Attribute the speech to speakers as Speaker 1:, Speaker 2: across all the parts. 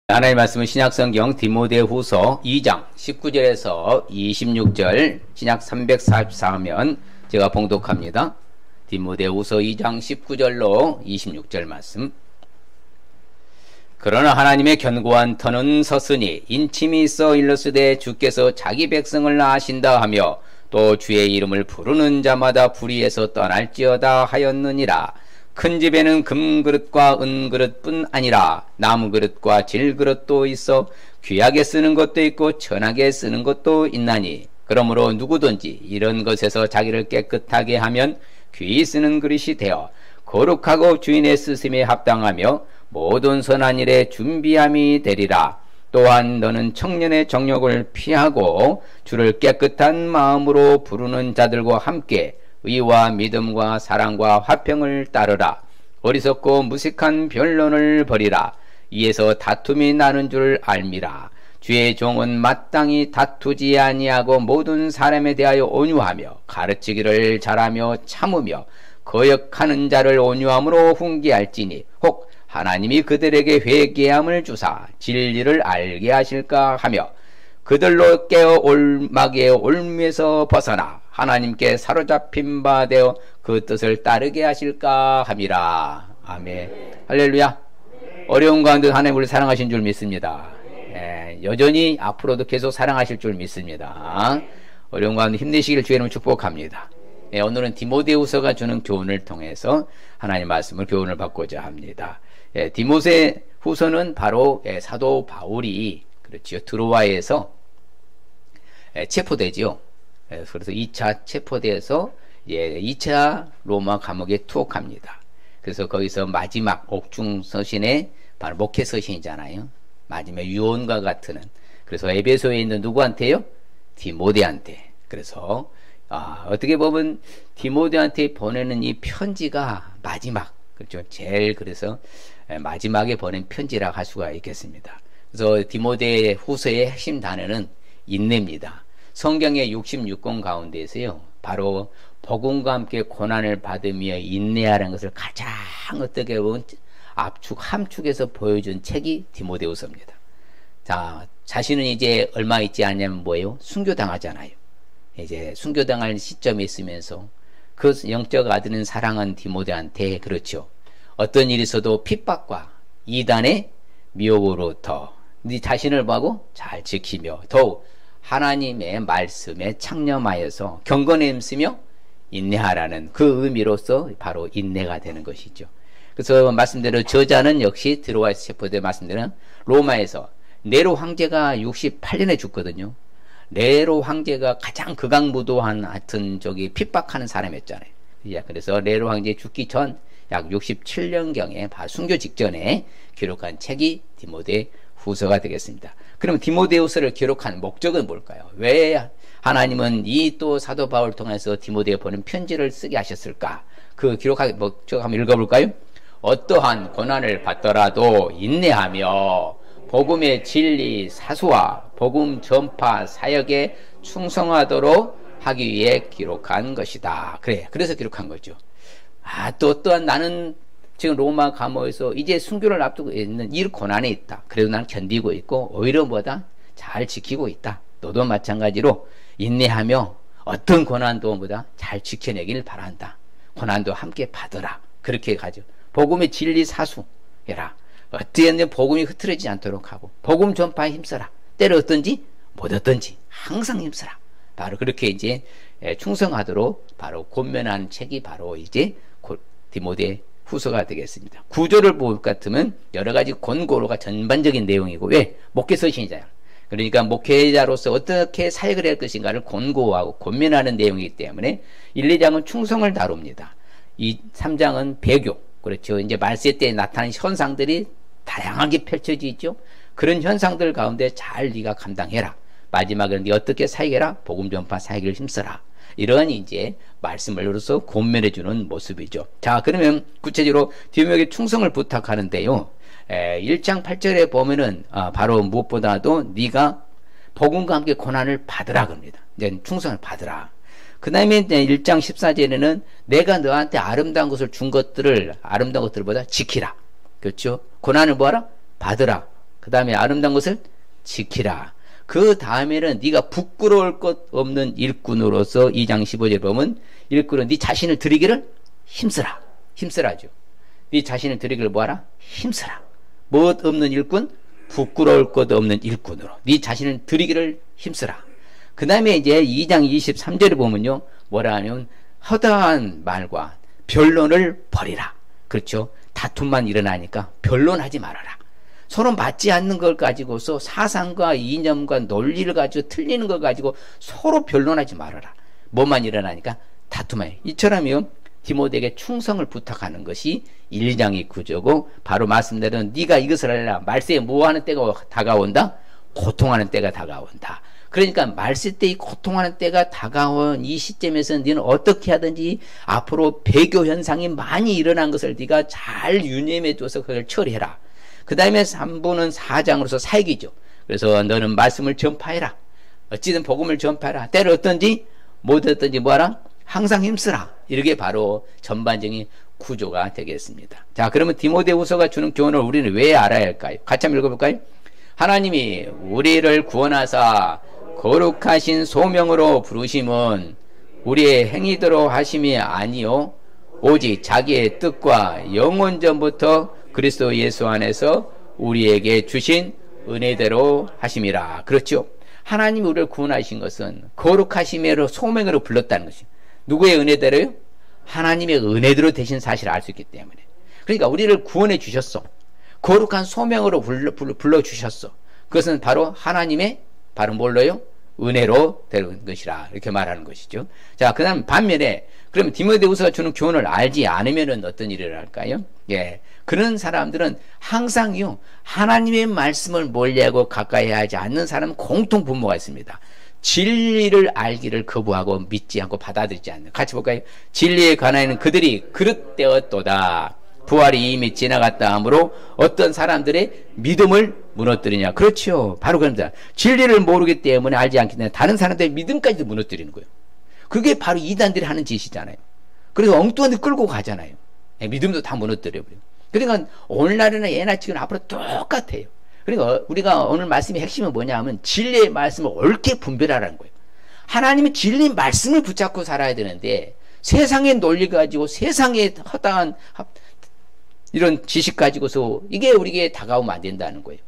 Speaker 1: 하나님의 말씀은 신약성경 디모데후서 2장 19절에서 26절 신약 344면 제가 봉독합니다. 디모데후서 2장 19절로 26절 말씀. 그러나 하나님의 견고한 터는 섰으니 인침이 있어 일러스되 주께서 자기 백성을 아신다 하며 또 주의 이름을 부르는 자마다 불의에서 떠날지어다 하였느니라. 큰 집에는 금그릇과 은그릇뿐 아니라 나무그릇과 질그릇도 있어 귀하게 쓰는 것도 있고 천하게 쓰는 것도 있나니 그러므로 누구든지 이런 것에서 자기를 깨끗하게 하면 귀히 쓰는 그릇이 되어 거룩하고 주인의 쓰심에 합당하며 모든 선한 일에 준비함이 되리라. 또한 너는 청년의 정욕을 피하고 주를 깨끗한 마음으로 부르는 자들과 함께 의와 믿음과 사랑과 화평을 따르라. 어리석고 무식한 변론을 버리라. 이에서 다툼이 나는 줄 알미라. 주의 종은 마땅히 다투지 아니하고 모든 사람에 대하여 온유하며 가르치기를 잘하며 참으며 거역하는 자를 온유함으로 훈계할지니 혹 하나님이 그들에게 회개함을 주사 진리를 알게 하실까 하며 그들로 깨어 올마귀의 올무에서 벗어나 하나님께 사로잡힌 바 되어 그 뜻을 따르게 하실까 함이라. 아멘. 할렐루야. 어려운 가운데 하나님 우리를 사랑하신 줄 믿습니다. 여전히 앞으로도 계속 사랑하실 줄 믿습니다. 어려운 가운데 힘내시기를 주의 이름으로 축복합니다. 오늘은 디모데후서가 주는 교훈을 통해서 하나님 말씀을 교훈을 받고자 합니다. 디모데후서는 바로 사도 바울이 그렇지요. 드로아에서 체포되지요. 그래서 2차 체포돼서 2차 로마 감옥에 투옥합니다. 그래서 거기서 마지막 옥중 서신에 바로 목회 서신이잖아요. 마지막 유언과 같은. 그래서 에베소에 있는 누구한테요? 디모데한테. 그래서 어떻게 보면 디모데한테 보내는 이 편지가 마지막, 그렇죠? 제일 그래서 마지막에 보낸 편지라고 할 수가 있겠습니다. 그래서 디모데 후서의 핵심 단어는 인내입니다. 성경의 66권 가운데에서요, 바로 복음과 함께 고난을 받으며 인내하라는 것을 가장 어떻게 보면 함축해서 보여준 책이 디모데후서입니다. 자, 자신은 이제 얼마 있지 않냐면 뭐예요? 순교당하잖아요. 이제 순교당할 시점에 있으면서 그 영적 아들은 사랑한 디모데한테 그렇죠. 어떤 일이 있어도 핍박과 이단의 미혹으로부터 네 자신을 뭐하고 잘 지키며 더욱 하나님의 말씀에 창념하여서 경건에 힘쓰며 인내하라는 그 의미로서 바로 인내가 되는 것이죠. 그래서 말씀대로 저자는 역시 드로아에서 체포된 말씀대로 로마에서 네로 황제가 68년에 죽거든요. 네로 황제가 가장 극악무도한 하여튼 핍박하는 사람이었잖아요. 그래서 네로 황제 죽기 전 약 67년경에 순교 직전에 기록한 책이 디모데 후서가 되겠습니다. 그럼 디모데후서를 기록한 목적은 뭘까요? 왜 하나님은 이 또 사도 바울을 통해서 디모데에 보낸 편지를 쓰게 하셨을까? 그 기록한 목적 한번 읽어볼까요? 어떠한 고난을 받더라도 인내하며 복음의 진리 사수와 복음 전파 사역에 충성하도록 하기 위해 기록한 것이다. 그래서 기록한 거죠. 또한 나는 지금 로마 감옥에서 이제 순교를 앞두고 있는 이 고난에 있다. 그래도 나는 견디고 있고 오히려 뭐다? 잘 지키고 있다. 너도 마찬가지로 인내하며 어떤 고난도 뭐다? 잘 지켜내길 바란다. 고난도 함께 받으라. 그렇게 가죠. 복음의 진리 사수해라. 어떻게든 복음이 흐트러지지 않도록 하고 복음 전파에 힘써라. 때로 어떤지 못 어떤지 항상 힘써라. 바로 그렇게 이제 충성하도록 바로 권면하는 책이 바로 이제 디모데 후서가 되겠습니다. 구조를 볼 것 같으면 여러 가지 권고로가 전반적인 내용이고 왜? 목회 서신이잖아요. 그러니까 목회자로서 어떻게 사역을 할 것인가를 권고하고 권면하는 내용이기 때문에 1, 2장은 충성을 다룹니다. 3장은 배교. 그렇죠. 이제 말세 때 나타나는 현상들이 다양하게 펼쳐지죠. 그런 현상들 가운데 잘 네가 감당해라. 마지막에는 네가 어떻게 사역해라? 복음 전파 사역을 힘써라. 이런 이제 말씀으로서 권면해주는 모습이죠. 자, 그러면 구체적으로 디모데에게 충성을 부탁하는데요. 1장 8절에 보면은 바로 무엇보다도 네가 복음과 함께 고난을 받으라 그럽니다. 이제 충성을 받으라. 그 다음에 1장 14절에는 내가 너한테 아름다운 것을 준 것들을 아름다운 것들보다 지키라. 그렇죠? 고난을 뭐하라? 받으라. 그 다음에 아름다운 것을 지키라. 그 다음에는 네가 부끄러울 것 없는 일꾼으로서 2장 15절 보면 일꾼은 네 자신을 드리기를 힘쓰라. 힘쓰라죠. 네 자신을 드리기를 뭐하라? 힘쓰라. 무엇 없는 일꾼? 부끄러울 것 없는 일꾼으로 네 자신을 드리기를 힘쓰라. 그 다음에 이제 2장 23절에 보면요, 뭐라 하냐면 허다한 말과 변론을 버리라. 그렇죠? 다툼만 일어나니까 변론하지 말아라. 서로 맞지 않는 걸 가지고서 사상과 이념과 논리를 가지고 틀리는 걸 가지고 서로 변론하지 말아라. 뭐만 일어나니까 다툼만. 이처럼요, 디모데에게 충성을 부탁하는 것이 1장의 구조고, 바로 말씀대로 네가 이것을 하라. 말세에 뭐하는 때가 다가온다? 고통하는 때가 다가온다. 그러니까 말세 때 이 고통하는 때가 다가온 이 시점에서 너는 어떻게 하든지 앞으로 배교 현상이 많이 일어난 것을 네가 잘 유념해줘서 그걸 처리해라. 그 다음에 3부는 4장으로서 사역이죠. 그래서 너는 말씀을 전파해라. 어찌든 복음을 전파해라. 때를 어떤지 못 어떤지 뭐하라? 항상 힘쓰라. 이렇게 바로 전반적인 구조가 되겠습니다. 자, 그러면 디모데후서가 주는 교훈을 우리는 왜 알아야 할까요? 같이 한번 읽어볼까요? 하나님이 우리를 구원하사 거룩하신 소명으로 부르심은 우리의 행위대로 하심이 아니요 오직 자기의 뜻과 영원 전부터 그리스도 예수 안에서 우리에게 주신 은혜대로 하심이라. 그렇죠? 하나님이 우리를 구원하신 것은 거룩하심으로 소명으로 불렀다는 것이 누구의 은혜대로요? 하나님의 은혜대로 되신 사실을 알 수 있기 때문에. 그러니까 우리를 구원해 주셨어. 거룩한 소명으로 불러주셨어. 그것은 바로 하나님의 바로 뭘로요? 은혜로 되는 것이라. 이렇게 말하는 것이죠. 자, 그 다음 반면에 그럼 디모데후서가 주는 교훈을 알지 않으면은 어떤 일을 할까요? 예. 그런 사람들은 항상요, 하나님의 말씀을 멀리하고 가까이 하지 않는 사람은 공통 분모가 있습니다. 진리를 알기를 거부하고 믿지 않고 받아들이지 않는. 같이 볼까요? 진리에 관하여는 그들이 그릇되었도다. 부활이 이미 지나갔다 하므로 어떤 사람들의 믿음을 무너뜨리냐. 그렇죠. 바로 그럽니다. 진리를 모르기 때문에 알지 않기 때문에 다른 사람들의 믿음까지도 무너뜨리는 거예요. 그게 바로 이단들이 하는 짓이잖아요. 그래서 엉뚱한 데 끌고 가잖아요. 믿음도 다 무너뜨려버려요. 그러니까 오늘날이나 예나 지금 앞으로 똑같아요. 그러니까 우리가 오늘 말씀의 핵심은 뭐냐 하면 진리의 말씀을 옳게 분별하라는 거예요. 하나님은 진리의 말씀을 붙잡고 살아야 되는데 세상의 논리 가지고 세상의 허당한 이런 지식 가지고서 이게 우리에게 다가오면 안 된다는 거예요.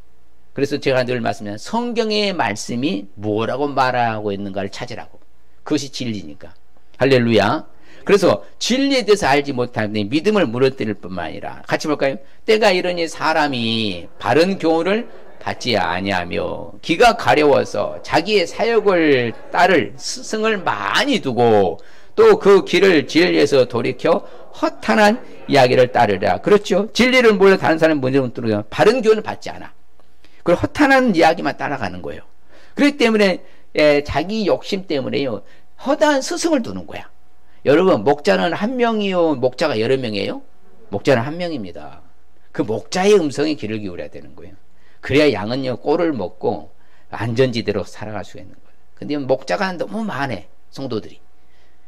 Speaker 1: 그래서 제가 늘 말씀드리는 성경의 말씀이 뭐라고 말하고 있는가를 찾으라고. 그것이 진리니까. 할렐루야. 그래서 진리에 대해서 알지 못하는데 믿음을 무너뜨릴 뿐만 아니라 같이 볼까요? 때가 이러니 사람이 바른 교훈을 받지 아니하며 귀가 가려워서 자기의 사역을 따를 스승을 많이 두고 또 그 길을 진리에서 돌이켜 허탄한 이야기를 따르라. 그렇죠? 진리를 몰라 다른 사람이 먼저 못 들으면 바른 교훈을 받지 않아. 그리고 허탄한 이야기만 따라가는 거예요. 그렇기 때문에 자기 욕심 때문에요, 허다한 스승을 두는 거야. 여러분, 목자는 한 명이요, 목자가 여러 명이에요? 목자는 한 명입니다. 그 목자의 음성에 귀를 기울여야 되는 거예요. 그래야 양은요, 꼴을 먹고 안전지대로 살아갈 수가 있는 거예요. 근데 목자가 너무 많네, 성도들이.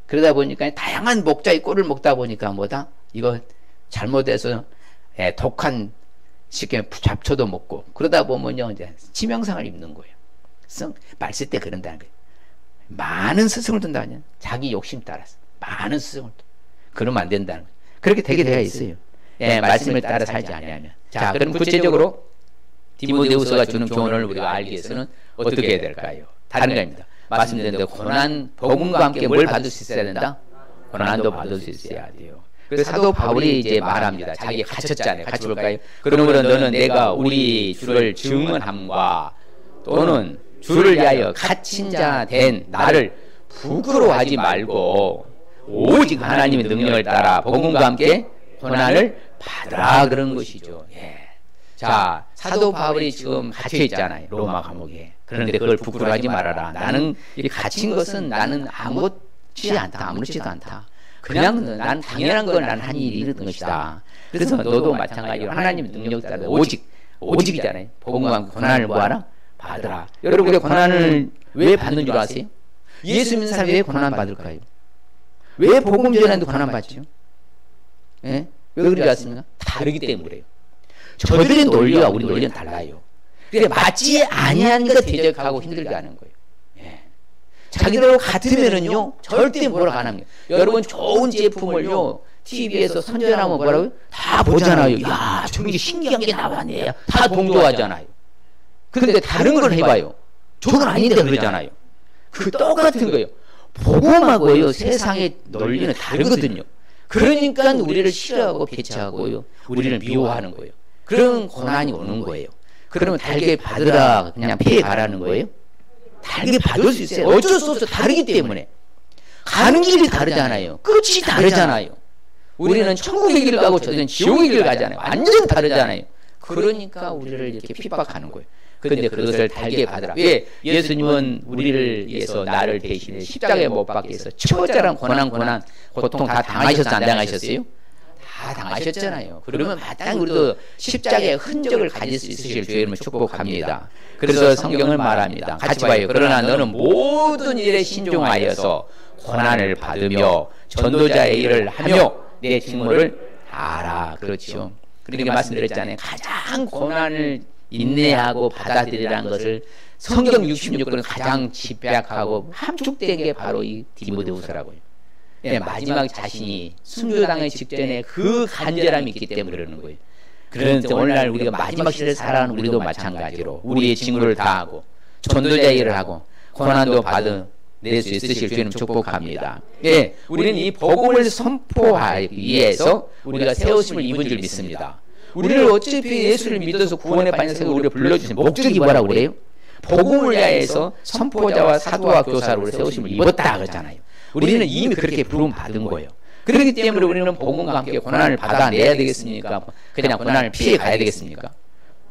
Speaker 1: 그러다 보니까 다양한 목자의 꼴을 먹다 보니까 뭐다? 이거 잘못해서 독한 쉽게 잡초도 먹고 그러다 보면요, 이제 치명상을 입는 거예요. 말쓸 때 그런다는 거예요. 많은 스승을 둔다냐? 자기 욕심 따라서 많은 스승을 둔. 그러면 안 된다는 거예요. 그렇게 되게 되어 있어요. 말씀을 따라 살지 않으면. 자, 그럼 구체적으로 디모데후서가 주는 교훈을 우리가 알기 위해서는 어떻게 해야 될까요? 다른 겁니다. 말씀드린 대로 고난, 복음과 함께 뭘 받을 수 있어야 된다? 고난도 받을 수 있어야 돼요. 그래서 사도 바울이 이제 말합니다. 자기가 갇혔잖아요. 같이 볼까요? 그러므로 너는 내가 우리 주를 증언함과 또는 주를 위하여 갇힌 자 된 나를 부끄러워하지 말고 오직 하나님의 능력을 따라 복음과 함께 고난을 받으라, 그런 것이죠. 예. 자, 사도 바울이 지금 갇혀 있잖아요. 로마 감옥에. 그런데 그걸 부끄러워하지 말아라. 나는 이 갇힌 것은 나는 아무렇지 않다. 아무렇지도 않다. 그냥 난 당연한 걸 난 한 일이 이런 것이다. 그래서 너도 마찬가지로 하나님의 능력 따라 오직이잖아요. 복음과 함께 고난을 뭐하라? 받으라. 여러분, 우리가 고난을 왜 받는 줄 아세요? 예수 믿는 사람이 왜 고난 받을까요? 왜 복음 전하는데 고난 받죠? 예? 왜 그러지 않습니까? 다르기 때문에 그래요. 저들의 논리와 우리 논리는 달라요. 그래 맞지 아니한 것 대적하고 힘들게 하는 거예요. 예. 자기들하고 같으면은요 절대 뭐라고 안 합니다. 여러분 좋은 제품을요 TV에서 선전하면 뭐라고요? 다 보잖아요. 야, 저게 신기한 게 나왔네. 다 동조하잖아요. 근데 다른 걸 해봐요. 저건 아닌데 그러잖아요. 그 똑같은 거예요. 복음하고요 세상의 논리는 다르거든요. 그러니까 우리를 싫어하고 배척하고요 우리를 미워하는 거예요. 그런 고난이 오는 거예요. 그러면 달게 받으라 그냥 피해 가라는 거예요? 달게 받을 수 있어요. 어쩔 수 없어. 다르기 때문에. 가는 길이 다르잖아요. 끝이 다르잖아요. 우리는 천국의 길을 가고 저들은 지옥의 길을 가잖아요. 완전 다르잖아요. 그러니까 우리를 이렇게 핍박하는 거예요. 그런데 그것을 달게 받으라. 왜? 예수님은 우리를 위해서 나를 대신해 십자가에 못 박게 해서 처절한 고난 고통 다 당하셨어 안 당하셨어요? 다 당하셨잖아요. 그러면 마땅히 우리도 십자가의 흔적을 가질 수 있으실 주의 이름을 축복합니다. 그래서 성경을 말합니다. 같이 봐요. 그러나 너는 모든 일에 신중하여서 고난을 받으며 전도자의 일을 하며 내 직무를 다하라. 그렇죠. 그러니까 말씀드렸잖아요. 가장 고난을 인내하고 받아들이라는 것을 성경 66권은 가장 집약하고 함축된 게 바로 이 디모데후서라고요. 예, 마지막 자신이 순교당의 직전에 그 간절함이 있기 때문에 그러는 거예요. 그런데 오늘날 우리가 마지막 시대를 살아가는 우리도 마찬가지로 우리의 직무를 다하고 전도자 일을 하고 고난도 받아낼 수 있으실 주님 축복합니다. 예, 우리는 이 복음을 선포하기 위해서 우리가 세우심을 입은 줄 믿습니다. 우리를 어차피 예수를 믿어서 구원의 반석으로 우리를 불러주신 목적이 뭐라고 그래요? 복음을 위하여서 선포자와 사도와 교사로 우리를 세우심을 입었다 그러잖아요. 우리는 이미 그렇게 부름 받은 거예요. 그렇기 때문에 우리는 복음과 함께 고난을 받아내야 되겠습니까? 그냥 고난을 피해 가야 되겠습니까?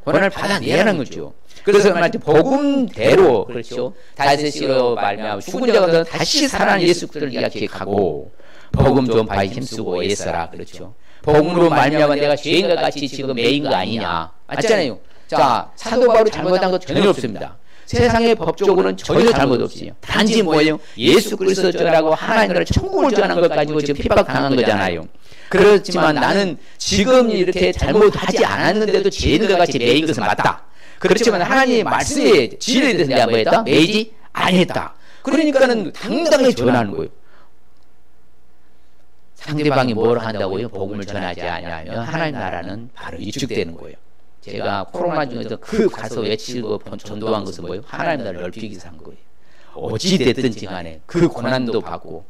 Speaker 1: 고난을 받아내야 하는 거죠. 그래서 복음대로 그렇죠. 다시로 말미암아 죽은 자가 다시 살아난 예수 그리스도를 기억하고 복음 전파에 힘쓰고 애써라. 그렇죠. 복음으로 말미암아 내가 죄인과 같이 지금 매인 거 아니냐. 맞잖아요. 자, 사도 바울이 잘못한 것 전혀 없습니다. 세상의 법적으로는 전혀 잘못 없어요. 단지 뭐예요? 예수 그리스도 전하고 하나님을 천국을 전하는 것 가지고 지금 핍박당한 거잖아요. 그렇지만 나는 지금 이렇게 잘못하지 않았는데도 죄인과 같이 매인 것은 맞다. 그렇지만 하나님의 말씀에 지혜에 대해서 내가 뭐 했다? 매이지 아니했다. 그러니까는 당당히 전하는 거예요. 상대방이 뭘 한다고요? 복음을 전하지 않으면 하나님 나라는 바로 위축되는 거예요. 제가 코로나 중에서 그 가서 외치고 전도한 것은 뭐예요? 하나님 나라를 넓히기 위해서 한 거예요. 어찌됐든지 간에 그 고난도 받고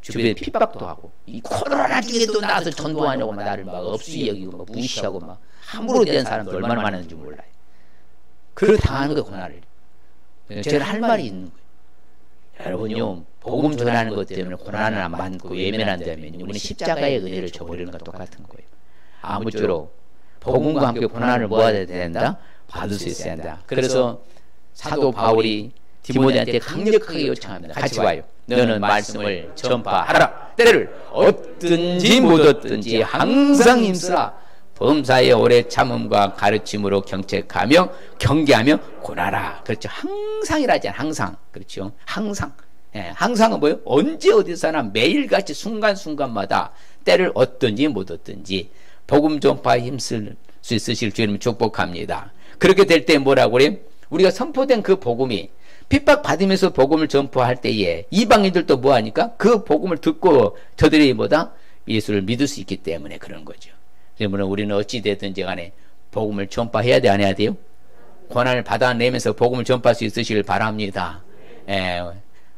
Speaker 1: 주변에 핍박도 하고 이 코로나 중에도 나와서 전도하냐고 막 나를 막 업수이 여기고 막 무시하고 막 함부로 대한 사람도 얼마나 많은지 몰라요. 그걸 당하는 거예요. 고난을. 제가 할 말이 있는 거예요. 여러분요, 복음 전하는 것 때문에 고난을 안 받고 예면한다면 우리는 십자가의 은혜를 저버리는 것과 똑같은 거예요. 아무쪼록 복음과 함께 고난을 모아야 된다? 받을 수 있어야 한다. 그래서 사도 바울이 디모데한테 강력하게 요청합니다. 같이 와요. 너는 말씀을 전파하라. 때를 얻든지 못 얻든지 항상 힘쓰라. 범사의 오래 참음과 가르침으로 경책하며 경계하며 고나라. 그렇죠. 항상이라잖아요. 항상. 그렇죠. 항상. 예, 항상은 뭐예요? 언제 어디서나 매일같이 순간순간마다 때를 얻든지 못 얻든지 복음 전파에 힘쓸 수 있으실 주님 축복합니다. 그렇게 될 때 뭐라고 그래요? 우리가 선포된 그 복음이 핍박받으면서 복음을 전파할 때에 이방인들도 뭐하니까? 그 복음을 듣고 저들이 뭐다? 예수를 믿을 수 있기 때문에 그런 거죠. 그러면 우리는 어찌됐든지 간에 복음을 전파해야 돼, 안 해야 돼요? 고난을 받아내면서 복음을 전파할 수 있으시길 바랍니다.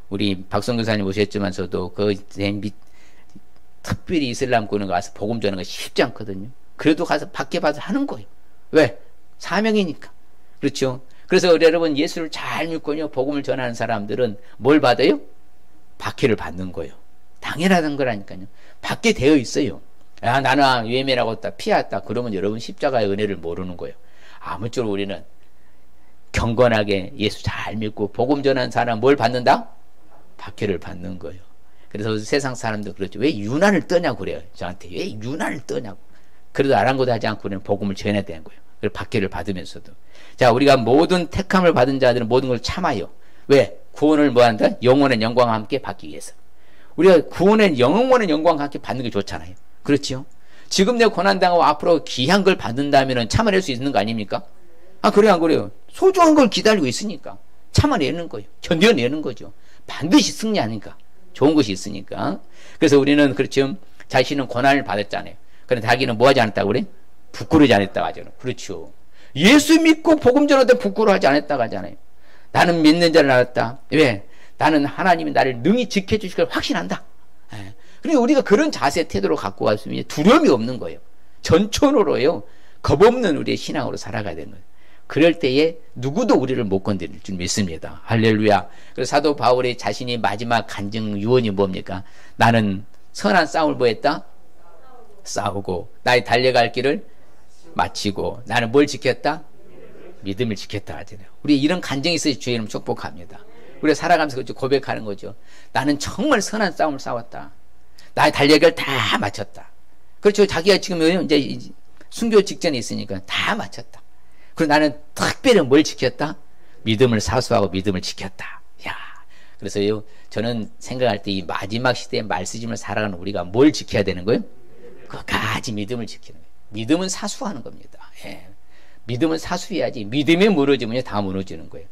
Speaker 1: 우리 박성 교사님 오셨지만서도 특별히 이슬람권에 가서 복음 전하는 거 쉽지 않거든요. 그래도 가서 밖에 봐서 하는 거예요. 왜? 사명이니까. 그렇죠? 그래서 여러분 예수를 잘 믿고요 복음을 전하는 사람들은 뭘 받아요? 박해를 받는 거예요. 당연한 거라니까요. 받게 되어 있어요. 야, 나는 외면하고 있다, 피했다. 그러면 여러분 십자가의 은혜를 모르는 거예요. 아무쪼록 우리는 경건하게 예수 잘 믿고 복음 전하는 사람 뭘 받는다? 박해를 받는 거예요. 그래서 세상 사람들 그렇죠. 왜 유난을 떠냐고 그래요. 저한테 왜 유난을 떠냐고. 그래도 아랑곳하지 않고 우리는 복음을 전해야 되는 거예요. 그리고 박해를 받으면서도. 자, 우리가 모든 택함을 받은 자들은 모든 걸 참아요. 왜? 구원을 뭐한다? 영원한 영광과 함께 받기 위해서. 우리가 구원의 영원한 영광과 함께 받는 게 좋잖아요. 그렇죠? 지금 내가 고난당하고 앞으로 귀한 걸 받는다면 참아낼 수 있는 거 아닙니까? 아, 그래요, 안 그래요? 소중한 걸 기다리고 있으니까. 참아내는 거예요. 견뎌내는 거죠. 반드시 승리하니까. 좋은 것이 있으니까. 그래서 우리는 그렇죠. 자신은 고난을 받았잖아요. 그런데 자기는 뭐 하지 않았다고 그래? 부끄러워하지 않았다고 하잖아요. 그렇죠. 예수 믿고 복음 전할 때 부끄러워하지 않았다고 하잖아요. 나는 믿는 자를 알았다. 왜? 나는 하나님이 나를 능히 지켜주실 걸 확신한다. 예. 그러니까 우리가 그런 자세 태도로 갖고 갔으면 두려움이 없는 거예요. 전천후로요. 겁없는 우리의 신앙으로 살아가야 되는 거예요. 그럴 때에 누구도 우리를 못 건드릴 줄 믿습니다. 할렐루야. 그래서 사도 바울이 자신이 마지막 간증 유언이 뭡니까? 나는 선한 싸움을 뭐 했다? 싸우고 나의 달려갈 길을 마치고 나는 뭘 지켰다? 믿음을 지켰다 하잖아요. 우리 이런 간증이 있어야 주의 이름 축복합니다. 우리가 살아가면서 고백하는 거죠. 나는 정말 선한 싸움을 싸웠다. 나의 달려갈 다 마쳤다. 그렇죠. 자기가 지금 이제 순교 직전에 있으니까 다 마쳤다. 그리고 나는 특별히 뭘 지켰다? 믿음을 사수하고 믿음을 지켰다. 야, 그래서요, 저는 생각할 때 이 마지막 시대의 말씀을 살아가는 우리가 뭘 지켜야 되는 거예요? 끝까지 믿음을 지키는 거예요. 믿음은 사수하는 겁니다. 예. 믿음은 사수해야지. 믿음이 무너지면 다 무너지는 거예요.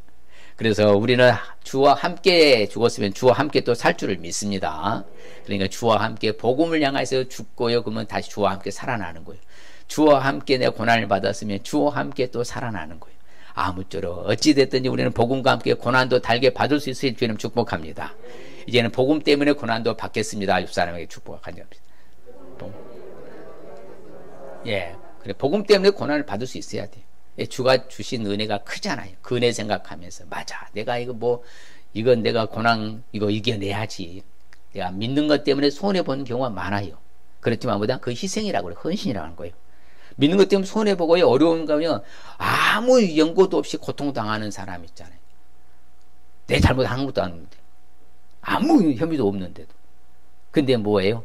Speaker 1: 그래서 우리는 주와 함께 죽었으면 주와 함께 또 살 줄을 믿습니다. 그러니까 주와 함께 복음을 향해서 죽고요. 그러면 다시 주와 함께 살아나는 거예요. 주와 함께 내가 고난을 받았으면 주와 함께 또 살아나는 거예요. 아무쪼록 어찌됐든지 우리는 복음과 함께 고난도 달게 받을 수 있을 주님 축복합니다. 이제는 복음 때문에 고난도 받겠습니다. 옆사람에게 축복합니다. 예, 그래 복음 때문에 고난을 받을 수 있어야 돼요. 예, 주가 주신 은혜가 크잖아요. 그 은혜 생각하면서 맞아. 내가 이건 내가 고난 이거 이겨내야지. 내가 믿는 것 때문에 손해 보는 경우가 많아요. 그렇지만 보다 그 희생이라고 그래. 헌신이라고 하는 거예요. 믿는 것 때문에 손해 보고요. 어려운 거면 아무 연고도 없이 고통당하는 사람 있잖아요. 내 잘못 아무것도 안 하는데 아무 혐의도 없는데도. 근데 뭐예요?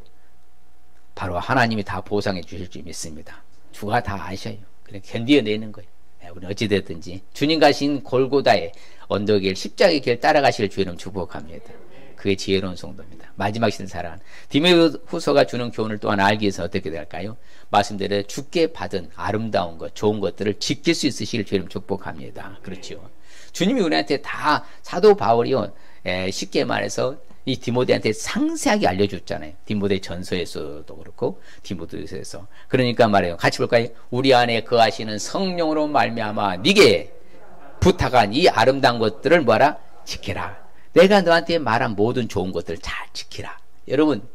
Speaker 1: 바로 하나님이 다 보상해 주실 줄 믿습니다. 주가 다 아셔요. 그래 견뎌내는 거예요. 우리는 어찌됐든지 주님 가신 골고다의 언덕의 십자가의 길 따라가실 주의 이름 축복합니다. 그게 지혜로운 성도입니다. 마지막 시대 살아가는 디모데후서가 주는 교훈을 또한 알기 위해서 어떻게 될까요? 말씀대로 주께 받은 아름다운 것, 좋은 것들을 지킬 수 있으시길 주의 이름 축복합니다. 그렇죠. 주님이 우리한테 다 사도 바울이요, 쉽게 말해서 이 디모데한테 상세하게 알려줬잖아요. 디모데 전서에서도 그렇고 디모데에서. 그러니까 말해요. 같이 볼까요? 우리 안에 거하시는 성령으로 말미암아 네게 부탁한 이 아름다운 것들을 뭐하라? 지키라. 내가 너한테 말한 모든 좋은 것들을 잘 지키라. 여러분,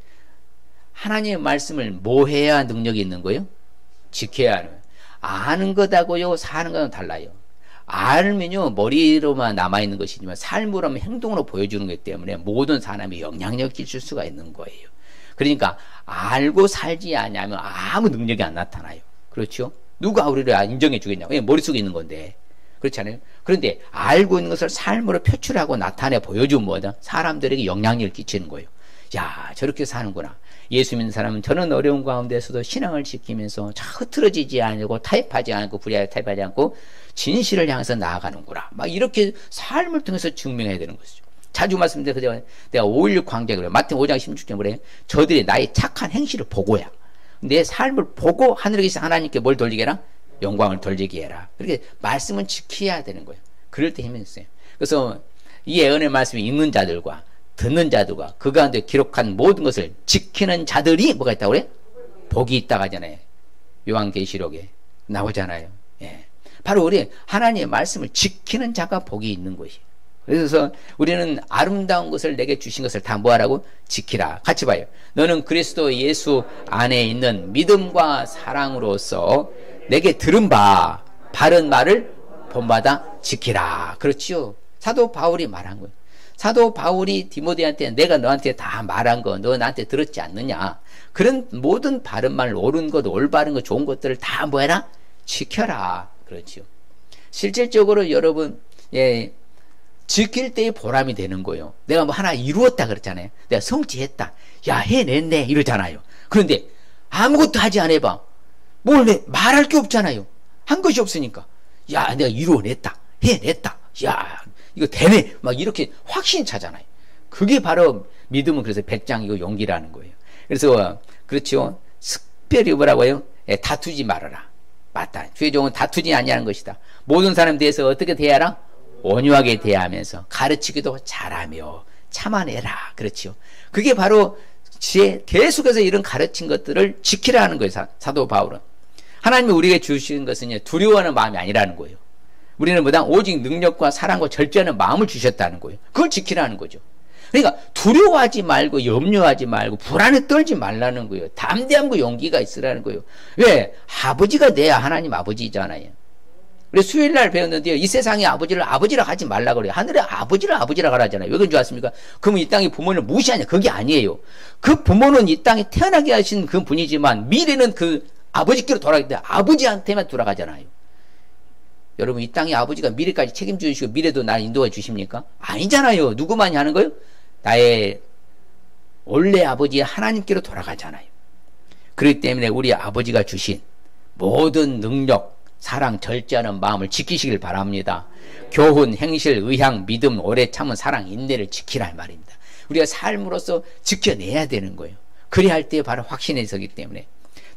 Speaker 1: 하나님의 말씀을 뭐 해야 능력이 있는 거예요? 지켜야 하는 거예요. 아는 것하고요, 사는 것은 달라요. 알면요, 머리로만 남아있는 것이지만 삶으로 하면 행동으로 보여주는 거기 때문에 모든 사람이 영향력을 끼칠 수가 있는 거예요. 그러니까 알고 살지 않으면 아무 능력이 안 나타나요. 그렇죠? 누가 우리를 인정해 주겠냐고. 머릿속에 있는 건데. 그렇지 않아요? 그런데 알고 있는 것을 삶으로 표출하고 나타내 보여주면 뭐다? 사람들에게 영향력을 끼치는 거예요. 야, 저렇게 사는구나. 예수 믿는 사람은 저는 어려운 가운데서도 신앙을 지키면서 흐트러지지 않고 타협하지 않고 타협하지 않고 진실을 향해서 나아가는구나. 막 이렇게 삶을 통해서 증명해야 되는 것이죠. 자주 말씀드려요. 내가 5.16 광장에 그래요. 마태복음 5장 16절에 그래요. 저들이 나의 착한 행실을 보고야. 내 삶을 보고 하늘에 계신 하나님께 뭘 돌리게 해라? 영광을 돌리게 해라. 그렇게 말씀은 지켜야 되는 거예요. 그럴 때 힘이 있어요. 그래서 이 예언의 말씀이 읽는 자들과 듣는 자들과 그 가운데 기록한 모든 것을 지키는 자들이 뭐가 있다고 그래? 복이 있다고 하잖아요. 요한계시록에 나오잖아요. 예. 바로 우리 하나님의 말씀을 지키는 자가 복이 있는 것이에요. 그래서 우리는 아름다운 것을 내게 주신 것을 다 뭐하라고? 지키라. 같이 봐요. 너는 그리스도 예수 안에 있는 믿음과 사랑으로서 내게 들은 바 바른 말을 본받아 지키라. 그렇지요. 사도 바울이 말한 거예요. 사도 바울이 디모데한테 내가 너한테 다 말한 거 너 나한테 들었지 않느냐. 그런 모든 바른 말, 옳은 것, 올바른 것, 좋은 것들을 다 뭐해라? 지켜라. 그렇지요. 실질적으로 여러분, 예, 지킬 때의 보람이 되는 거예요. 내가 뭐 하나 이루었다 그랬잖아요. 내가 성취했다. 야, 해냈네. 이러잖아요. 그런데 아무것도 하지 않아봐. 말할 게 없잖아요. 한 것이 없으니까. 야, 내가 이루어냈다. 해냈다. 야, 이거 되네. 막 이렇게 확신 차잖아요. 그게 바로 믿음은 그래서 백장이고 용기라는 거예요. 그래서, 그렇죠. 특별히 뭐라고요? 다투지 말아라. 맞다. 주의 종은 다투지 아니하는 것이다. 모든 사람에 대해서 어떻게 대하라? 온유하게 대하면서 가르치기도 잘하며 참아내라. 그렇지요. 그게 바로 계속해서 이런 가르친 것들을 지키라는 거예요. 사도 바울은. 하나님이 우리에게 주시는 것은 두려워하는 마음이 아니라는 거예요. 우리는 뭐다? 오직 능력과 사랑과 절제하는 마음을 주셨다는 거예요. 그걸 지키라는 거죠. 그러니까 두려워하지 말고 염려하지 말고 불안에 떨지 말라는 거예요. 담대함과 용기가 있으라는 거예요. 왜? 아버지가 돼야 하나님 아버지잖아요. 그래서 수요일날 배웠는데요. 이 세상의 아버지를 아버지라 하지 말라 그래요. 하늘의 아버지를 아버지라 하라잖아요. 왜 그런 줄 아십니까? 그러면 이 땅의 부모를 무시하냐? 그게 아니에요. 그 부모는 이 땅에 태어나게 하신 그 분이지만 미래는 그 아버지께로 돌아가기 때문에 아버지한테만 돌아가잖아요. 여러분 이 땅의 아버지가 미래까지 책임져 주시고 미래도 나를 인도해 주십니까? 아니잖아요. 누구만이 하는 거예요? 나의 원래 아버지 하나님께로 돌아가잖아요. 그렇기 때문에 우리 아버지가 주신 모든 능력, 사랑, 절제하는 마음을 지키시길 바랍니다. 교훈, 행실, 의향, 믿음, 오래 참은 사랑, 인내를 지키라 말입니다. 우리가 삶으로서 지켜내야 되는 거예요. 그래야 할 때 바로 확신이 서기 때문에.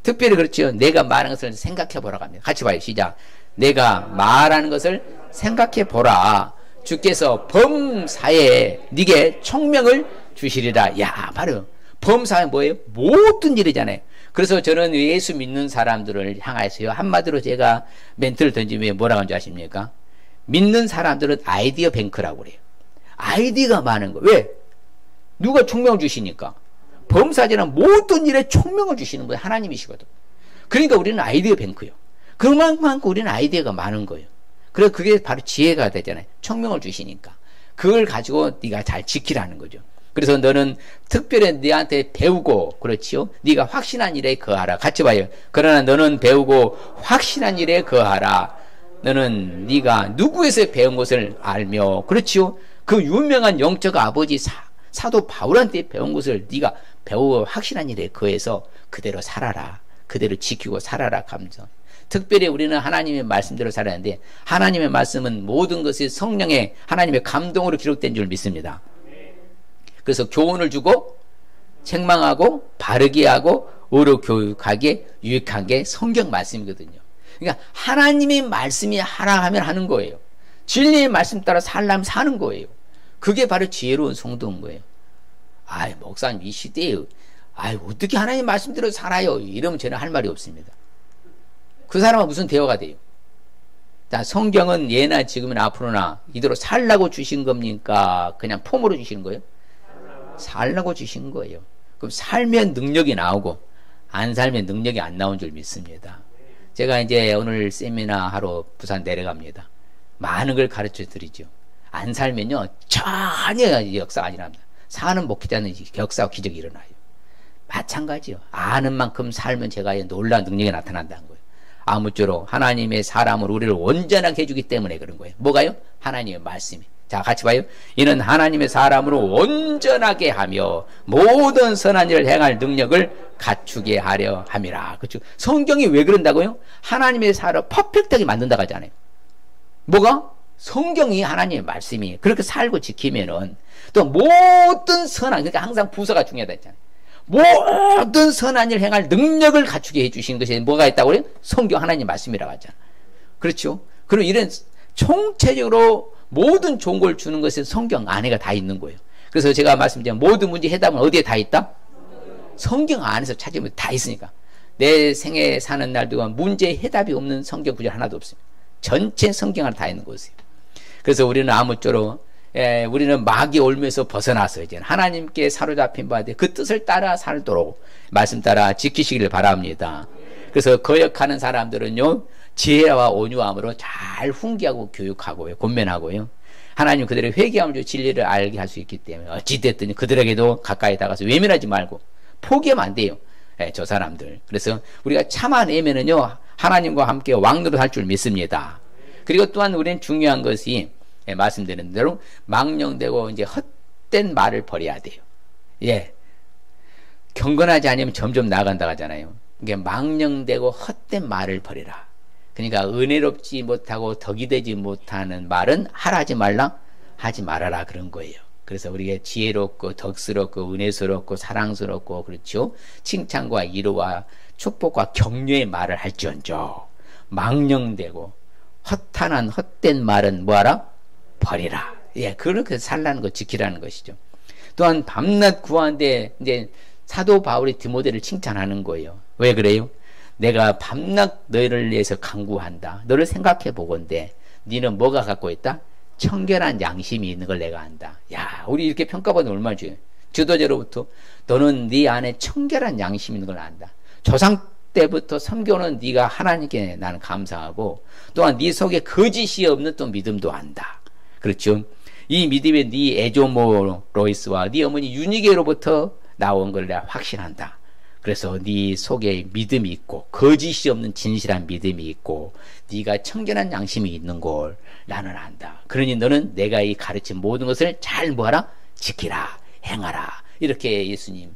Speaker 1: 특별히 그렇죠. 내가 말하는 것을 생각해 보라고 합니다. 같이 봐요. 시작. 내가 말하는 것을 생각해 보라. 주께서 범사에 네게 총명을 주시리라. 야, 바로 범사에 뭐예요? 모든 일이잖아요. 그래서 저는 예수 믿는 사람들을 향해서요, 한마디로 제가 멘트를 던지면 뭐라고 하는지 아십니까? 믿는 사람들은 아이디어 뱅크라고 그래요. 아이디어가 많은 거. 왜? 누가 총명을 주시니까. 범사제는 모든 일에 총명을 주시는 분이 하나님이시거든. 그러니까 우리는 아이디어 뱅크요. 그만큼 우리는 아이디어가 많은 거예요. 그래서 그게 바로 지혜가 되잖아요. 총명을 주시니까. 그걸 가지고 네가 잘 지키라는 거죠. 그래서 너는 특별히 네한테 배우고, 그렇지요? 네가 확신한 일에 거하라. 같이 봐요. 그러나 너는 배우고 확신한 일에 거하라. 너는 네가 누구에서 배운 것을 알며, 그렇지요? 그 유명한 영적 아버지 사도 바울한테 배운 것을 네가 배우고 확신한 일에 거해서 그대로 살아라. 그대로 지키고 살아라. 감사. 특별히 우리는 하나님의 말씀대로 살아야 하는데, 하나님의 말씀은 모든 것이 성령의 하나님의 감동으로 기록된 줄 믿습니다. 그래서 교훈을 주고 책망하고 바르게 하고 의로 교육하게 유익한 게 성경 말씀이거든요. 그러니까 하나님의 말씀이 하라 하면 하는 거예요. 진리의 말씀 따라 살려면 사는 거예요. 그게 바로 지혜로운 성도인 거예요. 아이, 목사님 이 시대에 어떻게 하나님의 말씀대로 살아요? 이러면 저는 할 말이 없습니다. 그 사람은 무슨 대화가 돼요? 자, 성경은 예나 지금이나 앞으로나 이대로 살라고 주신 겁니까? 그냥 폼으로 주시는 거예요? 살라고 주신 거예요. 그럼 살면 능력이 나오고 안 살면 능력이 안 나온 줄 믿습니다. 제가 이제 오늘 세미나 하러 부산 내려갑니다. 많은 걸 가르쳐 드리죠. 안 살면요 전혀 역사가 안 일어납니다. 사는 목회자는 역사와 기적이 일어나요. 마찬가지요. 아는 만큼 살면 제가 놀라운 능력이 나타난다는 거예요. 아무쪼록 하나님의 사람을 우리를 온전하게 해주기 때문에 그런 거예요. 뭐가요? 하나님의 말씀이. 자, 같이 봐요. 이는 하나님의 사람으로 온전하게 하며 모든 선한 일을 행할 능력을 갖추게 하려 함이라. 그렇죠? 성경이 왜 그런다고요? 하나님의 사람을 퍼펙트하게 만든다고 하잖아요. 뭐가? 성경이 하나님의 말씀이 그렇게 살고 지키면은 또 모든 선한, 그러니까 항상 부서가 중요하다 했잖아요. 모든 선한 일을 행할 능력을 갖추게 해주시는 것이 뭐가 있다고 그래요? 성경 하나님 말씀이라고 하잖아요. 그렇죠? 그럼 이런 총체적으로 모든 좋은 걸 주는 것은 성경 안에가 다 있는 거예요. 그래서 제가 말씀드린 모든 문제 해답은 어디에 다 있다? 성경 안에서 찾으면 다 있으니까. 내 생에 사는 날 동안 문제 해답이 없는 성경 구절 하나도 없습니다. 전체 성경 안에 다 있는 것이에요. 그래서 우리는 아무쪼록 우리는 마귀의 올무에서 벗어나서 이제 하나님께 사로잡힌 바에 그 뜻을 따라 살도록 말씀 따라 지키시기를 바랍니다. 그래서 거역하는 사람들은요 지혜와 온유함으로 잘 훈계하고 교육하고요, 권면하고요. 하나님 그들의 회개함을 주 진리를 알게 할 수 있기 때문에 어찌됐든 그들에게도 가까이 다가서 외면하지 말고 포기하면 안 돼요. 저 사람들. 그래서 우리가 참아내면은요 하나님과 함께 왕노릇 할 줄 믿습니다. 그리고 또한 우리는 중요한 것이 말씀드린 대로 망령되고 이제 헛된 말을 버려야 돼요. 예, 경건하지 않으면 점점 나아간다고 하잖아요. 이게 망령되고 헛된 말을 버리라. 그러니까 은혜롭지 못하고 덕이 되지 못하는 말은 하라지 말라, 하지 말아라 그런 거예요. 그래서 우리가 지혜롭고 덕스럽고 은혜스럽고 사랑스럽고 그렇죠. 칭찬과 위로와 축복과 격려의 말을 할지언정 망령되고 허탄한 헛된 말은 뭐하라? 버리라. 예, 그렇게 살라는 거, 지키라는 것이죠. 또한 밤낮 구하는데 이제 사도 바울이 디모데를 칭찬하는 거예요. 왜 그래요? 내가 밤낮 너희를 위해서 간구한다. 너를 생각해 보건대 너는 뭐가 갖고 있다? 청결한 양심이 있는 걸 내가 안다. 야, 우리 이렇게 평가받으면 얼마나 좋아요. 지도자로부터 너는 네 안에 청결한 양심이 있는 걸 안다. 조상 때부터 섬겨오는 네가 하나님께 나는 감사하고, 또한 네 속에 거짓이 없는 또 믿음도 안다. 그렇죠? 이 믿음이 네 에조모 로이스와 네 어머니 유니게로부터 나온 걸 내가 확신한다. 그래서 네 속에 믿음이 있고 거짓이 없는 진실한 믿음이 있고 네가 청결한 양심이 있는 걸 나는 안다. 그러니 너는 내가 이 가르친 모든 것을 잘 뭐하라? 지키라, 행하라. 이렇게 예수님의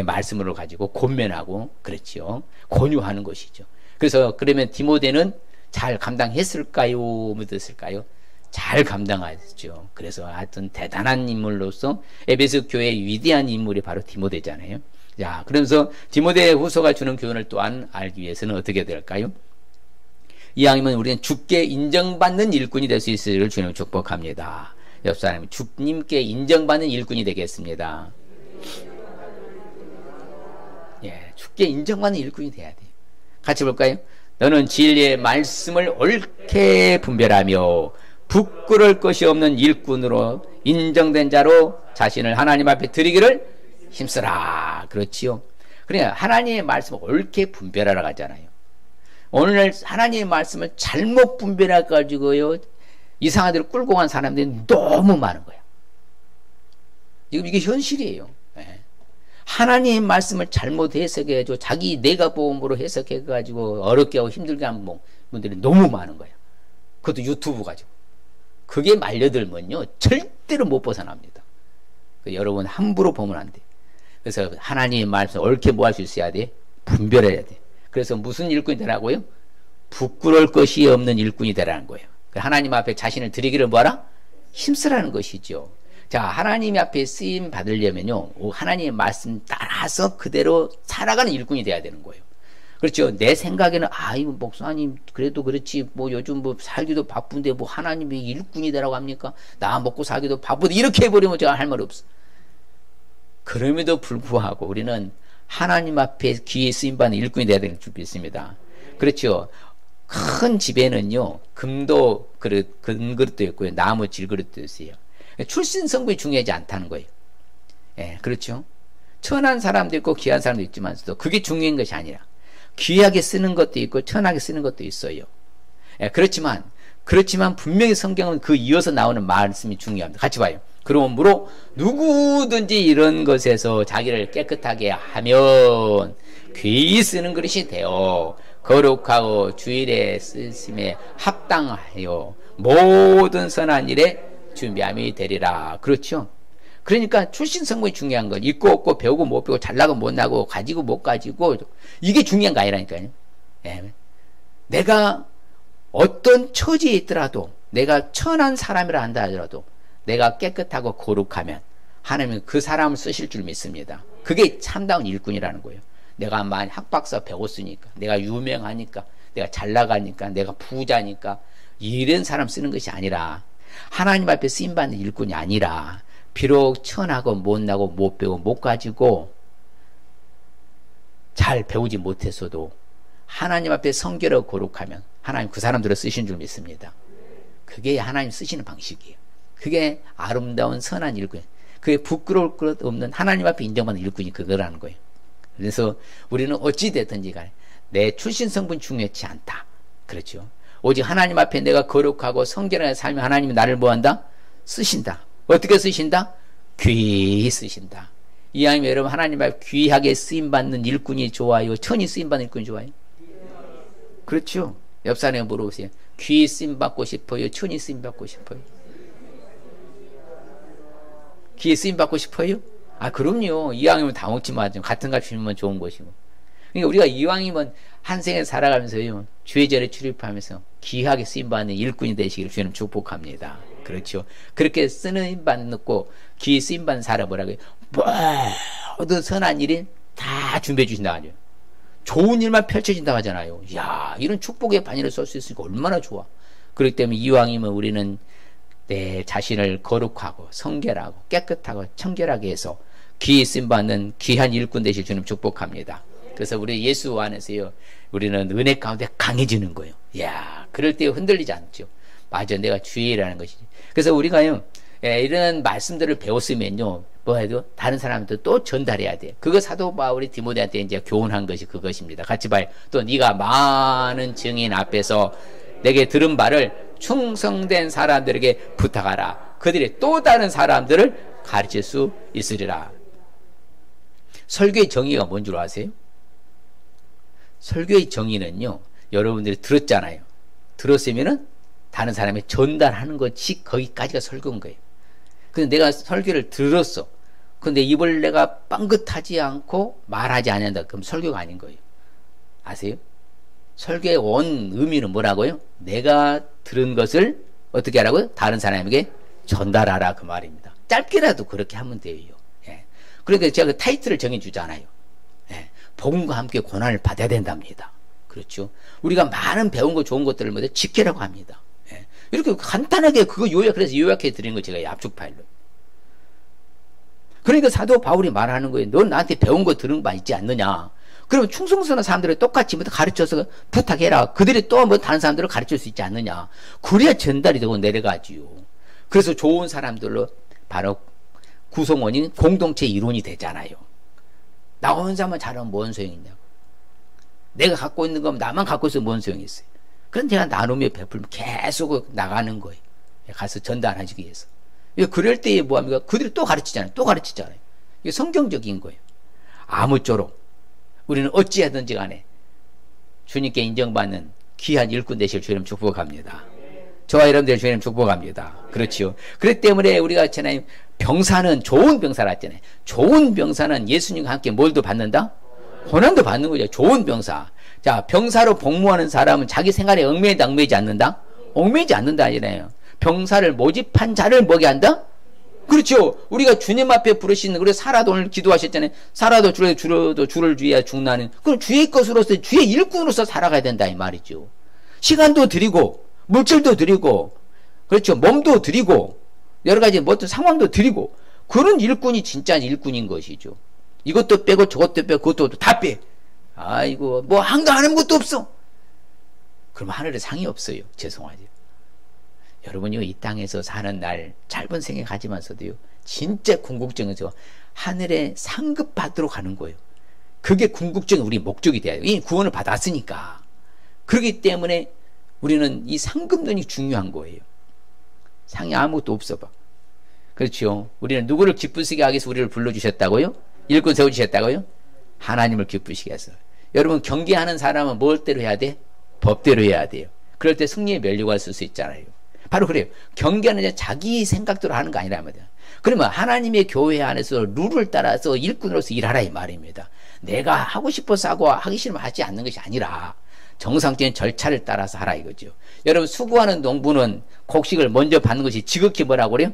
Speaker 1: 말씀으로 가지고 권면하고 그랬죠. 권유하는 것이죠. 그래서 그러면 디모데는 잘 감당했을까요? 못했을까요? 잘 감당하죠. 그래서 하여튼 대단한 인물로서 에베소 교회의 위대한 인물이 바로 디모데잖아요. 자, 그러면서 디모데 후서가 주는 교훈을 또한 알기 위해서는 어떻게 될까요? 이왕이면 우리는 주께 인정받는 일꾼이 될 수 있으리를 주님 축복합니다. 옆 사람이 주님께 인정받는 일꾼이 되겠습니다. 예, 주께 인정받는 일꾼이 돼야 돼요. 같이 볼까요? 너는 진리의 말씀을 옳게 분별하며 부끄러울 것이 없는 일꾼으로 인정된 자로 자신을 하나님 앞에 드리기를 힘쓰라. 그렇지요. 그래, 하나님의 말씀을 옳게 분별하라고 하잖아요. 오늘 하나님의 말씀을 잘못 분별해 가지고요 이상한 데로 끌고 간 사람들이 너무 많은 거야. 이게 현실이에요. 네. 하나님의 말씀을 잘못 해석해가지고 자기 내가보험으로 해석해가지고 어렵게 하고 힘들게 하는 분들이 너무 많은 거야. 그것도 유튜브 가지고. 그게 말려들면요 절대로 못 벗어납니다. 여러분 함부로 보면 안 돼. 그래서 하나님의 말씀을 옳게 뭐 할 수 있어야 돼? 분별해야 돼. 그래서 무슨 일꾼이 되라고요? 부끄러울 것이 없는 일꾼이 되라는 거예요. 하나님 앞에 자신을 드리기를 뭐하라? 힘쓰라는 것이죠. 자, 하나님 앞에 쓰임 받으려면요 하나님의 말씀 따라서 그대로 살아가는 일꾼이 돼야 되는 거예요. 그렇죠. 내 생각에는 이거 목사님 그래도 그렇지 뭐 요즘 뭐 살기도 바쁜데 뭐 하나님이 일꾼이 되라고 합니까? 나 먹고 살기도 바쁜데 이렇게 해버리면 제가 할 말 없어. 그럼에도 불구하고 우리는 하나님 앞에 귀에 쓰임받는 일꾼이 되어야 되는 줄 믿습니다. 그렇죠. 큰 집에는요 금도 그릇, 금그릇도 있고요 나무 질그릇도 있어요. 출신 성분이 중요하지 않다는 거예요. 예, 그렇죠. 천한 사람도 있고 귀한 사람도 있지만서도 그게 중요한 것이 아니라 귀하게 쓰는 것도 있고 천하게 쓰는 것도 있어요. 예, 그렇지만 분명히 성경은 그 이어서 나오는 말씀이 중요합니다. 같이 봐요. 그러므로 누구든지 이런 것에서 자기를 깨끗하게 하면 귀히 쓰는 그릇이 되어 거룩하고 주일에 쓰심에 합당하여 모든 선한 일에 준비함이 되리라. 그렇죠. 그러니까 출신 성분이 중요한 건 있고 없고 배우고 못 배우고 잘나고 못 나고 가지고 못 가지고 이게 중요한 거 아니라니까요. 네. 내가 어떤 처지에 있더라도 내가 천한 사람이라 한다 하더라도 내가 깨끗하고 거룩하면 하나님은 그 사람을 쓰실 줄 믿습니다. 그게 참다운 일꾼이라는 거예요. 내가 만약 학박사 배웠으니까 내가 유명하니까 내가 잘나가니까 내가 부자니까 이런 사람 쓰는 것이 아니라 하나님 앞에 쓰임받는 일꾼이 아니라 비록 천하고 못나고 못 배우고 못 가지고 잘 배우지 못했어도 하나님 앞에 성결하고 거룩하면 하나님 그 사람들을 쓰신 줄 믿습니다. 그게 하나님 쓰시는 방식이에요. 그게 아름다운 선한 일꾼, 그게 부끄러울 것 없는 하나님 앞에 인정받는 일꾼이 그거라는 거예요. 그래서 우리는 어찌됐든지 간에 내 출신 성분 중요치 않다. 그렇죠. 오직 하나님 앞에 내가 거룩하고 성결하게 살면 하나님이 나를 뭐한다? 쓰신다. 어떻게 쓰신다? 귀히 쓰신다. 이왕이면 여러분 하나님 앞에 귀하게 쓰임받는 일꾼이 좋아요? 천히 쓰임받는 일꾼이 좋아요? 그렇죠. 옆 사람에 물어보세요. 귀히 쓰임받고 싶어요? 천히 쓰임받고 싶어요? 귀히 쓰임받고 싶어요? 그럼요. 이왕이면 다 먹지 마죠. 같은 값 주면 좋은 것이고. 그러니까 우리가 이왕이면 한 생에 살아가면서요 주의 절에 출입하면서 귀하게 쓰임받는 일꾼이 되시기를 주님 축복합니다. 그렇죠. 그렇게 쓰임받고 귀히 쓰임받는 사람 뭐라고요? 모든 선한 일이 다 준비해 주신다 하죠. 좋은 일만 펼쳐진다고 하잖아요. 이야, 이런 축복의 바늘을 쏠 수 있으니까 얼마나 좋아. 그렇기 때문에 이왕이면 우리는 내 자신을 거룩하고 성결하고 깨끗하고 청결하게 해서 귀히 쓰임받는 귀한 일꾼 되실 주님 축복합니다. 그래서 우리 예수 안에서요, 우리는 은혜 가운데 강해지는 거예요. 이야, 그럴 때 흔들리지 않죠. 맞아, 내가 주의 일하는 것이지. 그래서 우리가요, 이런 말씀들을 배웠으면요, 뭐 해도 다른 사람한테 또 전달해야 돼. 그거 사도 바울이 디모데한테 이제 교훈한 것이 그것입니다. 같이 봐요. 또 네가 많은 증인 앞에서 내게 들은 바를 충성된 사람들에게 부탁하라. 그들이 또 다른 사람들을 가르칠 수 있으리라. 설교의 정의가 뭔 줄 아세요? 설교의 정의는요, 여러분들이 들었잖아요. 들었으면은 다른 사람에 전달하는 것이 거기까지가 설교인 거예요. 근데 내가 설교를 들었어. 근데 입을 내가 빵긋하지 않고 말하지 않는다. 그럼 설교가 아닌 거예요. 아세요? 설교의 원 의미는 뭐라고요? 내가 들은 것을 어떻게 하라고요? 다른 사람에게 전달하라, 그 말입니다. 짧게라도 그렇게 하면 돼요. 예. 그러니까 제가 그 타이틀을 정해주잖아요. 예. 복음과 함께 고난을 받아야 된답니다. 그렇죠? 우리가 많은 배운 거 좋은 것들을 모두 지키라고 합니다. 예. 이렇게 간단하게 그거 그래서 요약해 드리는 거 제가 압축 파일로. 그러니까 사도 바울이 말하는 거예요. 넌 나한테 배운 거 들은 바 있지 않느냐? 그러면 충성스러운 사람들을 똑같이 가르쳐서 부탁해라. 그들이 또 뭐 다른 사람들을 가르칠 수 있지 않느냐? 그래야 전달이 되고 내려가지요. 그래서 좋은 사람들로 바로 구성원인 공동체 이론이 되잖아요. 나 혼자만 잘하면 뭔 소용이 있냐고. 내가 갖고 있는 건 나만 갖고 있으면 뭔 소용이 있어요. 그럼 제가 나눔에 베풀면 계속 나가는 거예요. 가서 전달하기 위해서. 그럴 때에 뭐합니까? 그들이 또 가르치잖아요. 또 가르치잖아요. 이게 성경적인 거예요. 아무쪼록 우리는 어찌하든지 간에 주님께 인정받는 귀한 일꾼 되실 주님 축복합니다. 저와 여러분들 주님 축복합니다. 그렇지요. 그렇기 때문에 우리가 했잖아요. 병사는 좋은 병사라 했잖아요. 좋은 병사는 예수님과 함께 뭘도 받는다? 고난도 받는 거죠. 좋은 병사. 자, 병사로 복무하는 사람은 자기 생활에 얽매이다, 얽매이지 않는다? 얽매이지 않는다 하잖아요. 병사를 모집한 자를 뭐게 한다? 그렇죠. 우리가 주님 앞에 부르시는, 그래서 사라도 오늘 기도하셨잖아요. 사라도 줄어도 줄을 주의야 죽나는. 그럼 주의 것으로서, 주의 일꾼으로서 살아가야 된다 이 말이죠. 시간도 드리고 물질도 드리고, 그렇죠, 몸도 드리고 여러 가지 어떤 상황도 드리고, 그런 일꾼이 진짜 일꾼인 것이죠. 이것도 빼고 저것도 빼고 그것도 다 빼. 아이고 뭐 한가하는 것도 없어. 그럼 하늘에 상이 없어요. 죄송하죠. 여러분이 이 땅에서 사는 날 짧은 생애 가지면서도요, 진짜 궁극적에서 하늘에 상급 받으러 가는 거예요. 그게 궁극적인 우리 목적이 돼요. 이 구원을 받았으니까. 그렇기 때문에 우리는 이 상급론이 중요한 거예요. 상이 아무것도 없어 봐. 그렇죠. 우리는 누구를 기쁘시게 하기 위해서 우리를 불러주셨다고요? 일꾼 세워주셨다고요? 하나님을 기쁘시게 해서. 여러분, 경계하는 사람은 뭘 대로 해야 돼? 법대로 해야 돼요. 그럴 때 승리의 면류관을 쓸 수 있잖아요. 바로 그래요. 경계하는 자기 생각대로 하는 거 아니란 말이야. 그러면 하나님의 교회 안에서 룰을 따라서 일꾼으로서 일하라 이 말입니다. 내가 하고 싶어서 하고 하기 싫으면 하지 않는 것이 아니라 정상적인 절차를 따라서 하라 이거죠. 여러분, 수고하는 농부는 곡식을 먼저 받는 것이 지극히 뭐라고 그래요?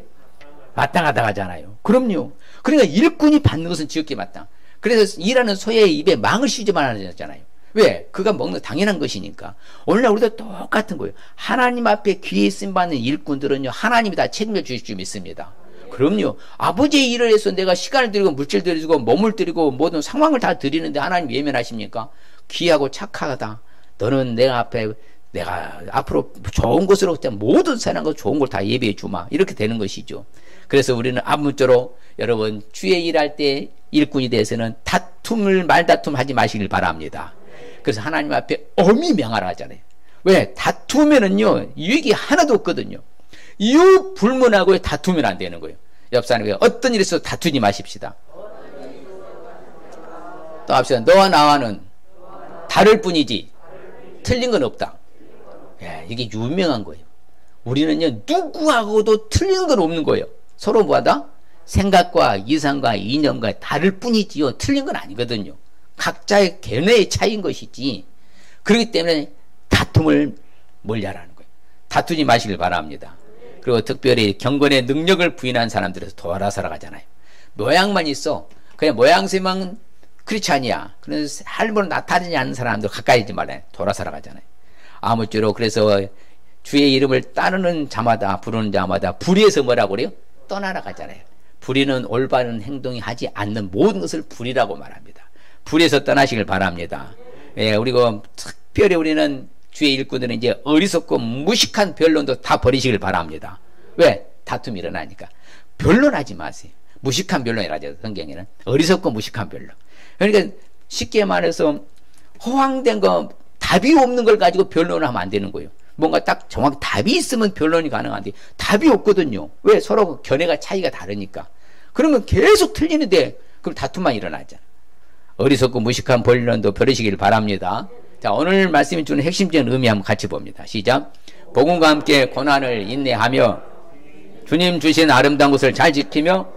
Speaker 1: 마땅하다 하잖아요. 그럼요. 그러니까 일꾼이 받는 것은 지극히 마땅. 그래서 일하는 소의 입에 망을 씌우지 말아야잖아요. 왜? 그가 먹는 당연한 것이니까. 오늘날 우리도 똑같은 거예요. 하나님 앞에 귀에 쓰임받는 일꾼들은요, 하나님이 다 책임져 주실 줄 믿습니다. 그럼요. 아버지의 일을 해서 내가 시간을 드리고 물질 드리고 몸을 드리고 모든 상황을 다 드리는데 하나님 외면하십니까? 귀하고 착하다. 너는 내가 앞에 내가 앞으로 좋은 것으로 모든 사는 것 좋은 걸 다 예배해 주마. 이렇게 되는 것이죠. 그래서 우리는 아무쪼록 여러분 주의 일할 때 일꾼이 돼서는 말다툼 하지 마시길 바랍니다. 그래서 하나님 앞에 엄히 명하라 하잖아요. 왜? 다투면은요, 유익이 하나도 없거든요. 이유 불문하고 다투면 안 되는 거예요. 옆 사람에게 어떤 일이 있어도 다투지 마십시다. 또 합시다. 너와 나와는 다를 뿐이지 틀린 건 없다. 예, 이게 유명한 거예요. 우리는요, 누구하고도 틀린 건 없는 거예요. 서로 뭐하다? 생각과 이상과 이념과 다를 뿐이지요. 틀린 건 아니거든요. 각자의 견해의 차이인 것이지. 그렇기 때문에 다툼을 멀리하라는 거예요. 다투지 마시길 바랍니다. 그리고 특별히 경건의 능력을 부인한 사람들에서 도와라 살아가잖아요. 모양만 있어. 그냥 모양새만 그렇지 않냐. 그런 삶으로 나타나지 않는 사람들 가까이 있지 말아요. 돌아 살아가잖아요. 아무쪼록 그래서 주의 이름을 따르는 자마다 부르는 자마다 불의에서 뭐라고 그래요? 떠나라 가잖아요. 불의는 올바른 행동이 하지 않는 모든 것을 불의라고 말합니다. 불의에서 떠나시길 바랍니다. 예, 그리고 특별히 우리는 주의 일꾼들은 이제 어리석고 무식한 변론도 다 버리시길 바랍니다. 왜? 다툼이 일어나니까. 변론하지 마세요. 무식한 변론이라죠. 성경에는 어리석고 무식한 변론. 그러니까 쉽게 말해서 허황된 거, 답이 없는 걸 가지고 변론을 하면 안 되는 거예요. 뭔가 딱 정확히 답이 있으면 변론이 가능한데 답이 없거든요. 왜? 서로 견해가 차이가 다르니까. 그러면 계속 틀리는데 그럼 다툼만 일어나잖아. 어리석고 무식한 변론도 버리시길 바랍니다. 자, 오늘 말씀이 주는 핵심적인 의미 한번 같이 봅니다. 시작. 복음과 함께 고난을 인내하며 주님 주신 아름다운 것을 잘 지키며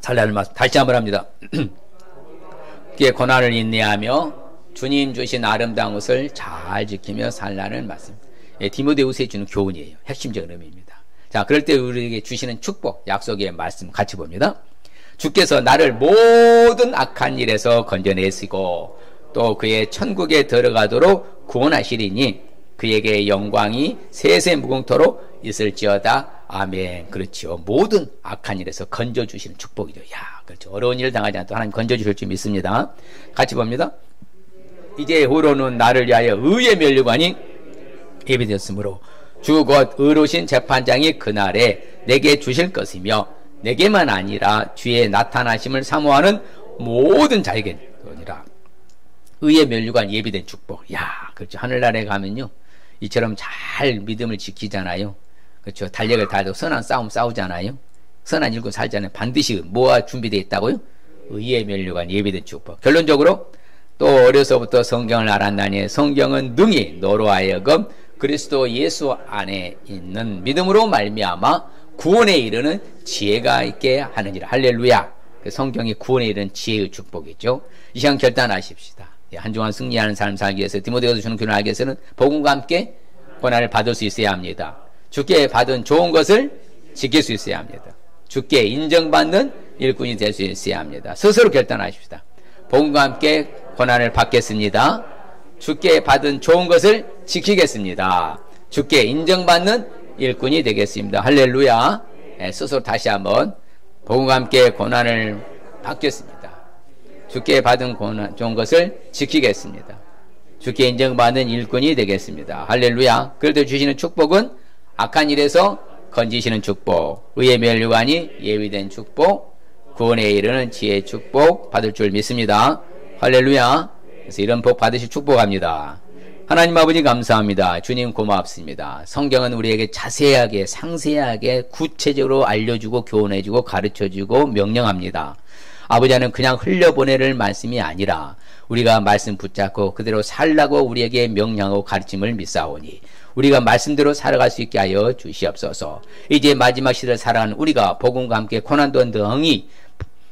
Speaker 1: 살라는 말씀 다시 한번 합니다. 고난을 인내하며 주님 주신 아름다운 것을 잘 지키며 살라는 말씀. 예, 디모데후서에 주는 교훈이에요. 핵심적인 의미입니다. 자, 그럴 때 우리에게 주시는 축복, 약속의 말씀 같이 봅니다. 주께서 나를 모든 악한 일에서 건져내시고 또 그의 천국에 들어가도록 구원하시리니 그에게 영광이 세세 무궁토록 있을지어다. 아멘. 그렇죠. 모든 악한 일에서 건져주시는 축복이죠. 야, 그렇죠. 어려운 일 당하지 않도록 하나님 건져주실 줄 믿습니다. 같이 봅니다. 이제 후로는 나를 위하여 의의 면류관이 예비되었으므로 주 곧 의로우신 재판장이 그날에 내게 주실 것이며 내게만 아니라 주의 나타나심을 사모하는 모든 자에게니라. 의의 면류관 예비된 축복. 야, 그렇죠. 하늘나라에 가면요, 이처럼 잘 믿음을 지키잖아요. 그렇죠. 달력을 달고 선한 싸움 싸우잖아요. 선한 일꾼 살잖아요. 반드시 뭐가 준비되어 있다고요? 의의 면류관 예비된 축복. 결론적으로 또 어려서부터 성경을 알았나니 성경은 능히 너로 하여금 그리스도 예수 안에 있는 믿음으로 말미암아 구원에 이르는 지혜가 있게 하느니라. 할렐루야. 성경이 구원에 이르는 지혜의 축복이죠. 이 시간 결단하십시다. 한 주간 승리하는 삶 살기 위해서 디모데후서 주는 교훈을 알기 위해서는 복음과 함께 고난을 받을 수 있어야 합니다. 주께 받은 좋은 것을 지킬 수 있어야 합니다. 주께 인정받는 일꾼이 될 수 있어야 합니다. 스스로 결단하십시다. 복음과 함께 고난을 받겠습니다. 주께 받은 좋은 것을 지키겠습니다. 주께 인정받는 일꾼이 되겠습니다. 할렐루야. 스스로 다시 한번 복음과 함께 고난을 받겠습니다. 주께 받은 고난, 좋은 것을 지키겠습니다. 주께 인정받는 일꾼이 되겠습니다. 할렐루야. 그럴 때 주시는 축복은 악한 일에서 건지시는 축복, 의의 면류관이 예비된 축복, 구원에 이르는 지혜의 축복 받을 줄 믿습니다. 할렐루야. 그래서 이런 복 받으실 축복합니다. 하나님 아버지 감사합니다. 주님 고맙습니다. 성경은 우리에게 자세하게 상세하게 구체적으로 알려주고 교훈해주고 가르쳐주고 명령합니다. 아버지 하나님 그냥 흘려보내를 말씀이 아니라 우리가 말씀 붙잡고 그대로 살라고 우리에게 명령하고 가르침을 믿사오니 우리가 말씀대로 살아갈 수 있게 하여 주시옵소서. 이제 마지막 시대를 살아가는 우리가 복음과 함께 고난도 능히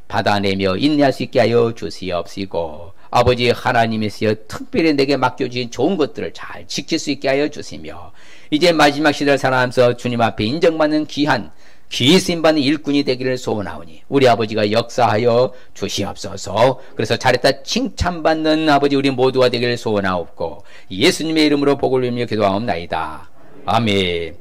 Speaker 1: 받아내며 인내할 수 있게 하여 주시옵시고 아버지 하나님이시여 특별히 내게 맡겨주신 좋은 것들을 잘 지킬 수 있게 하여 주시며 이제 마지막 시대를 살아가면서 주님 앞에 인정받는 귀한 귀히 쓰임받는 일꾼이 되기를 소원하오니 우리 아버지가 역사하여 주시옵소서. 그래서 잘했다 칭찬받는 아버지 우리 모두가 되기를 소원하옵고 예수님의 이름으로 복을 빌며 기도하옵나이다. 아멘.